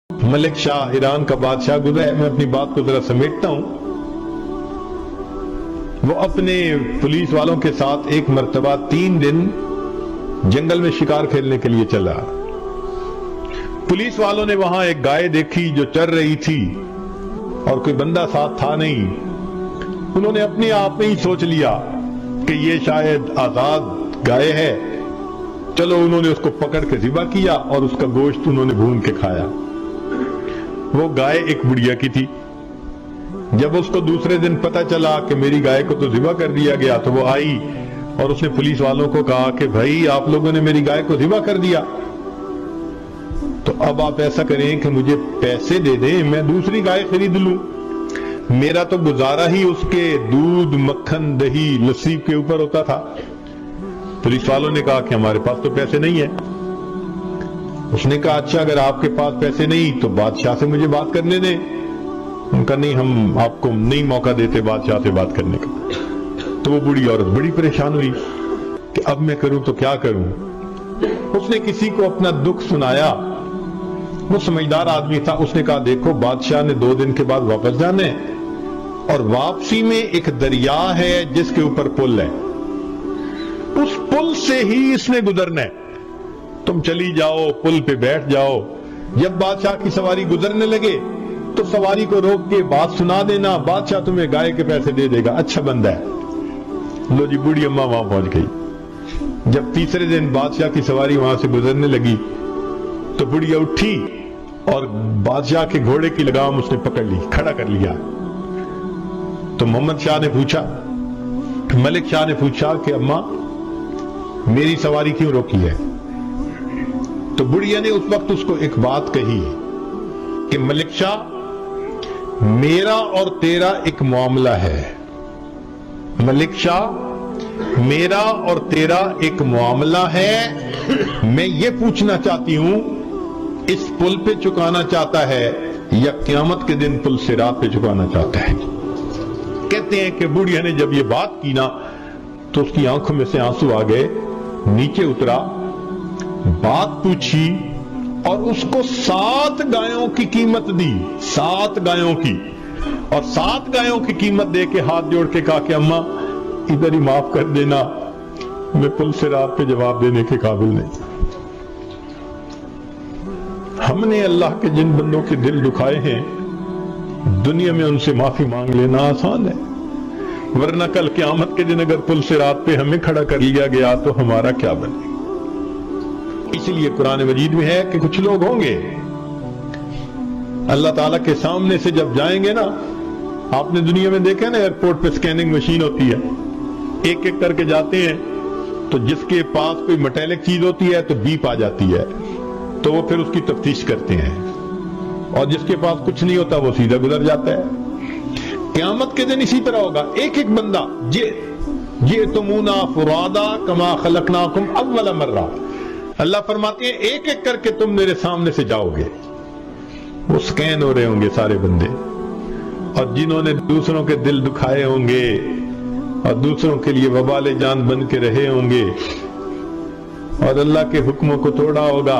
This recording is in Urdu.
ملک شاہ ایران کا بادشاہ گزرا ہے. میں اپنی بات کو ذرا سمیٹتا ہوں. وہ اپنے پولیس والوں کے ساتھ ایک مرتبہ 3 دن جنگل میں شکار کھیلنے کے لیے چلا. پولیس والوں نے وہاں ایک گائے دیکھی جو چر رہی تھی اور کوئی بندہ ساتھ تھا نہیں. انہوں نے اپنے آپ میں ہی سوچ لیا کہ یہ شاید آزاد گائے ہے. چلو انہوں نے اس کو پکڑ کے ذبح کیا اور اس کا گوشت انہوں نے بھون کے کھایا. وہ گائے ایک بڑھیا کی تھی. جب اس کو دوسرے دن پتا چلا کہ میری گائے کو تو ذبح کر دیا گیا تو وہ آئی اور اس نے پولیس والوں کو کہا کہ بھائی آپ لوگوں نے میری گائے کو ذبح کر دیا, تو اب آپ ایسا کریں کہ مجھے پیسے دے دیں, میں دوسری گائے خرید لوں. میرا تو گزارا ہی اس کے دودھ, مکھن, دہی, لسی کے اوپر ہوتا تھا. پولیس والوں نے کہا کہ ہمارے پاس تو پیسے نہیں ہیں. اس نے کہا اچھا اگر آپ کے پاس پیسے نہیں تو بادشاہ سے مجھے بات کرنے دیں. ان کا نہیں, ہم آپ کو نہیں موقع دیتے بادشاہ سے بات کرنے کا. تو وہ بوڑھی عورت بڑی پریشان ہوئی کہ اب میں کروں تو کیا کروں. اس نے کسی کو اپنا دکھ سنایا. وہ سمجھدار آدمی تھا. اس نے کہا دیکھو بادشاہ نے 2 دن کے بعد واپس جانا ہے اور واپسی میں ایک دریا ہے جس کے اوپر پل ہے, اس پل سے ہی اس نے گزرنا ہے. تم چلی جاؤ, پل پہ بیٹھ جاؤ. جب بادشاہ کی سواری گزرنے لگے تو سواری کو روک کے بات سنا دینا, بادشاہ تمہیں گائے کے پیسے دے دے گا, اچھا بندہ ہے. لو جی بوڑھی اماں وہاں پہنچ گئی. جب تیسرے دن بادشاہ کی سواری وہاں سے گزرنے لگی تو بڑھیا اٹھی اور بادشاہ کے گھوڑے کی لگام اس نے پکڑ لی, کھڑا کر لیا. تو محمد شاہ نے پوچھا, ملک شاہ نے پوچھا کہ اماں میری سواری کیوں روکی ہے؟ تو بڑھیا نے اس وقت اس کو ایک بات کہی کہ ملک شاہ میرا اور تیرا ایک معاملہ ہے. ملک شاہ میرا اور تیرا ایک معاملہ ہے. میں یہ پوچھنا چاہتی ہوں اس پل پہ چکانا چاہتا ہے یا قیامت کے دن پل صراط پہ چکانا چاہتا ہے؟ کہتے ہیں کہ بڑھیا نے جب یہ بات کی نا تو اس کی آنکھوں میں سے آنسو آ گئے. نیچے اترا, بات پوچھی اور اس کو 7 گایوں کی قیمت دی. 7 گایوں کی, اور 7 گایوں کی قیمت دے کے ہاتھ جوڑ کے کہا کہ اماں ادھر ہی معاف کر دینا, میں پل صراط پہ جواب دینے کے قابل نہیں. ہم نے اللہ کے جن بندوں کے دل دکھائے ہیں دنیا میں ان سے معافی مانگ لینا آسان ہے, ورنہ کل قیامت کے دن اگر پل صراط پہ ہمیں کھڑا کر لیا گیا تو ہمارا کیا بنے. اس لیے قرآن مجید میں ہے کہ کچھ لوگ ہوں گے اللہ تعالیٰ کے سامنے سے جب جائیں گے نا, آپ نے دنیا میں دیکھا نا ایئرپورٹ پہ سکیننگ مشین ہوتی ہے, ایک ایک کر کے جاتے ہیں تو جس کے پاس کوئی میٹیلک چیز ہوتی ہے تو بیپ آ جاتی ہے, تو وہ پھر اس کی تفتیش کرتے ہیں, اور جس کے پاس کچھ نہیں ہوتا وہ سیدھا گزر جاتا ہے. قیامت کے دن اسی طرح ہوگا. ایک ایک بندہ جئتمونا فرادا کما خلقناکم اول مرہ, اللہ فرماتے ہیں ایک ایک کر کے تم میرے سامنے سے جاؤ گے. وہ سکین ہو رہے ہوں گے سارے بندے, اور جنہوں نے دوسروں کے دل دکھائے ہوں گے اور دوسروں کے لیے وبال جان بن کے رہے ہوں گے اور اللہ کے حکموں کو توڑا ہوگا,